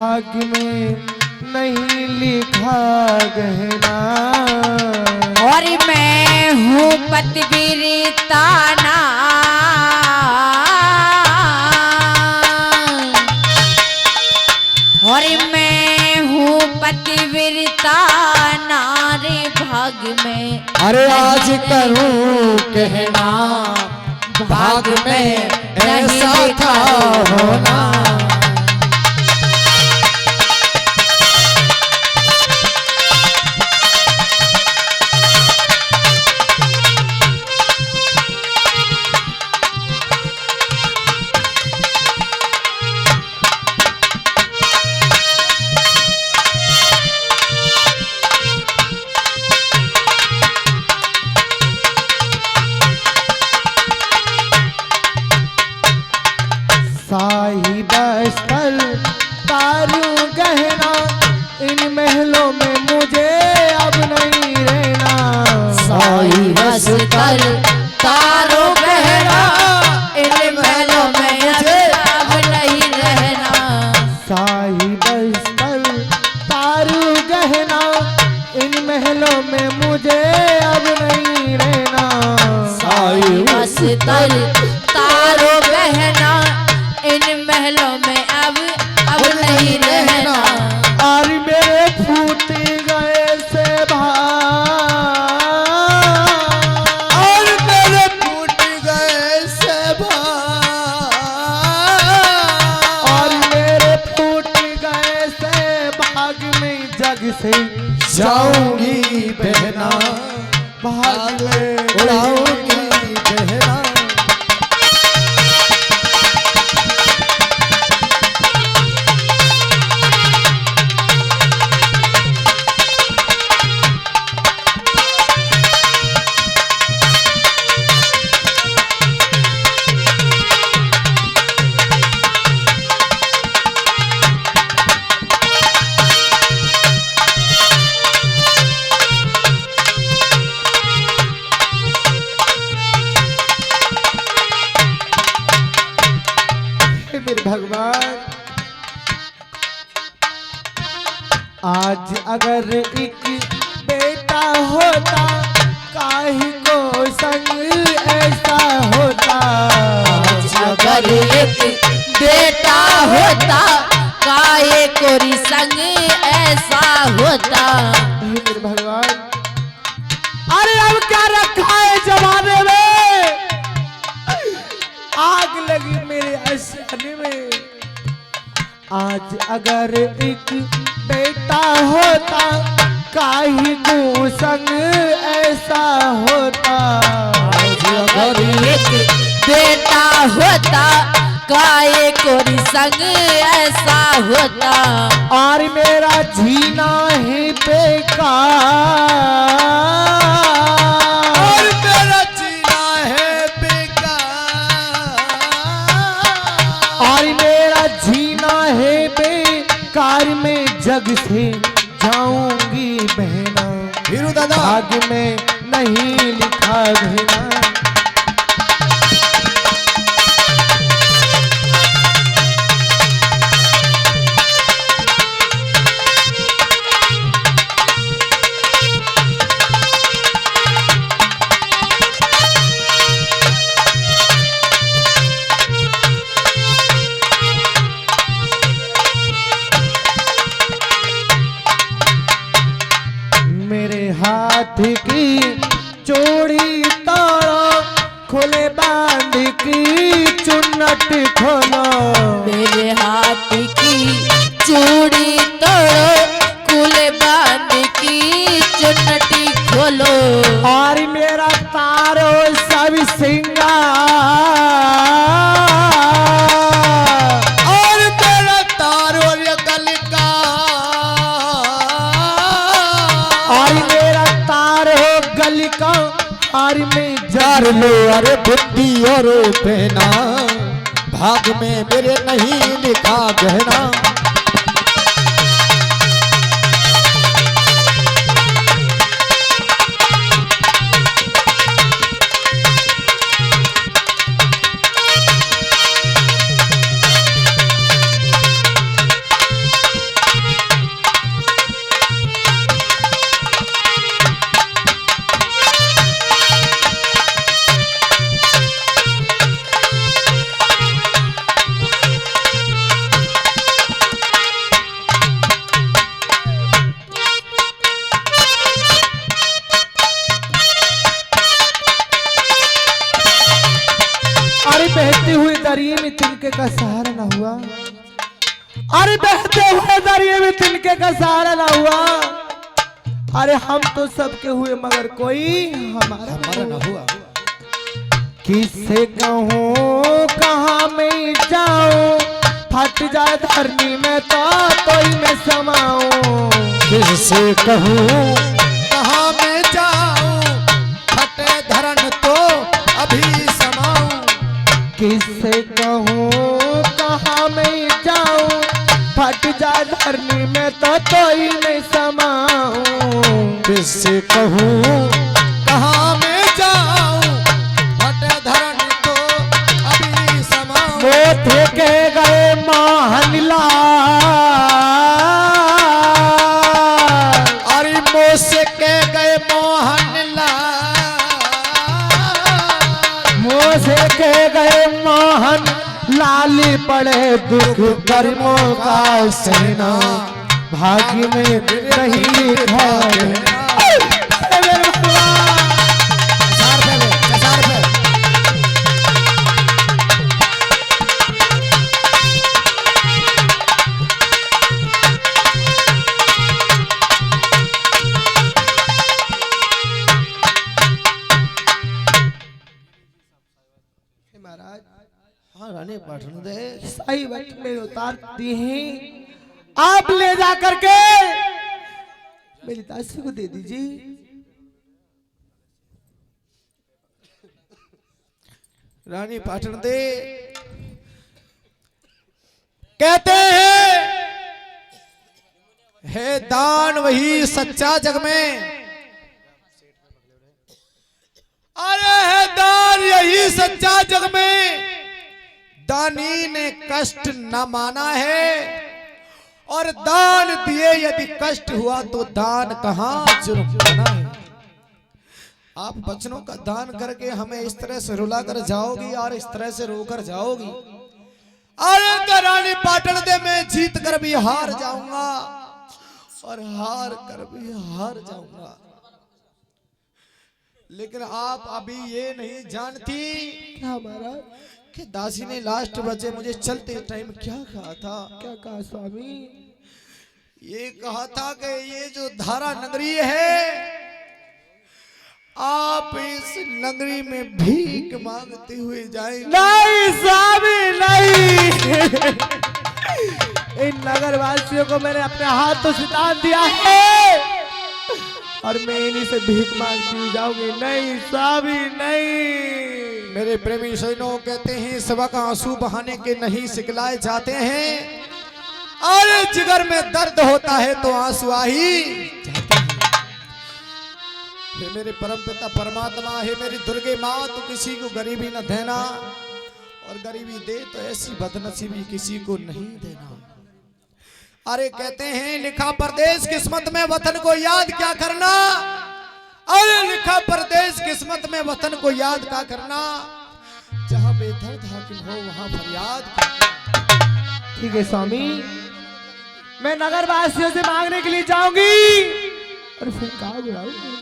भाग्य में नहीं लिखा गहना। और मैं हूँ पतिव्रताना, और मैं हूँ पतिव्रताना रे भाग्य में। अरे आज करूं कहना भाग्य में ऐसा था होना। साहिब स्थल तारू गहना, इन महलों में मुझे अब नहीं रहना। साहिब स्थल तारो गहना, इन महलों में मुझे अब नहीं रहना। साहिब स्थल तारू गहना, इन महलों में मुझे अब नहीं रहना। साहिब स्थल तारो गहना, इन महलों में अब नहीं रहना। और मेरे फूट गए से और मेरे फूट गए से और मेरे फूट गए से भाग में जग से जाऊंगी बहना। भाग में उड़ाऊंगी बहना। मेरे भगवान, आज अगर एक बेटा होता काहे को संग ऐसा होता। आज अगर एक बेटा होता काहे कोरी संग ऐसा होता। मेरे भगवान, अरे अब क्या रखा है जमाने में। आग लगी मेरे अशाने में। आज अगर एक बेटा होता काहे को संग ऐसा होता। आज अगर एक बेटा होता काहे कोरी संग ऐसा होता। और मेरा जीना है बेकार। और मेरा जीना है बेकार। और मेरा जीना है बेकार में जग से जाऊंगी बहना। भाग्य में नहीं लिखा गहना। मेरे हाथ की चूड़ी तोड़ो, खोले बांध की चुन्नट खोलो। मेरे हाथ की चूड़ी तोड़ो, खुले बांध की चुन्नटी खोलो। और मेरा तारो सब सिंगार। और मेरा तारो गल का। और मेरा तारो गल का। और में जार लो अरे बुद्धि और पहना। भाग में मेरे नहीं लिखा गहना। तिनके का सहारा ना हुआ, अरे बहते हुए दरिए में तिनके का सहारा ना हुआ। अरे हम तो सबके हुए मगर कोई हमारा ना हुआ। किससे कहूँ कहाँ मैं जाऊँ, फट जाए धरनी में तो ही मैं समाऊँ। किससे कहूँ कहाँ मैं जाऊँ, फटे धरन तो अभी समाऊँ। किससे कहूँ कहाँ मैं जाऊँ, फट जाए धरनी में तो ही मैं समाऊँ। किससे कहूँ कहाँ मैं जाऊँ, फटे धरन तो अभी समाऊँ। मोथे के गए मोहन लाल, अरे मोसे के गए मोहन लाल, मोसे के गए मोहन लाली पड़े दुख कर्मों का सेना, भाग्य में नहीं लिखा है। महाराज हाँ रानी पाठन दे सही वक्त में उतारती हैं, आप ले जा करके मेरी दासी को दे दीजिए। रानी पाठन दे कहते हैं है दान वही सच्चा जग में, अरे है दान यही सच्चा जग में। दानी ने कष्ट न माना है, और दान दिए यदि कष्ट हुआ तो दान कहां जुर्माना है। आप बचनों का दान करके हमें इस तरह से रुला कर जाओगी और इस तरह से रोकर जाओगी। अरे रानी पाटन दे मैं जीत कर भी हार जाऊंगा और हार कर भी हार जाऊंगा, लेकिन आप अभी ये नहीं जानती क्या हमारा कि दासी ने लास्ट बचे मुझे चलते टाइम क्या कहा था। क्या कहा स्वामी? ये कहा था कि ये जो धारा नगरी है आप इस नगरी में भीख मांगते हुए जाएंगे। नहीं स्वामी नहीं, इन नगर वासियों को मैंने अपने हाथों से दान दिया है और मैं इन्हीं से भीख मांगती जाऊंगी। नहीं स्वामी नहीं। मेरे प्रेमी सजनों कहते हैं सबक आंसू बहाने के नहीं सिखलाए जाते हैं, और जिगर में दर्द होता है तो आंसू आ ही जाते हैं। हे मेरे परम पिता परमात्मा, हे मेरी दुर्गे माँ, तो किसी को गरीबी न देना, और गरीबी दे तो ऐसी बदनसीबी किसी को नहीं देना। अरे कहते हैं लिखा परदेश किस्मत में वतन को याद क्या करना, अरे लिखा परदेश किस्मत में वतन को याद क्या करना, जहां बेदर्द हाकिम हो वहां फरियाद करना। ठीक है स्वामी, मैं नगर वासियों से मांगने के लिए जाऊंगी और फिर कहा बुलाऊंगी।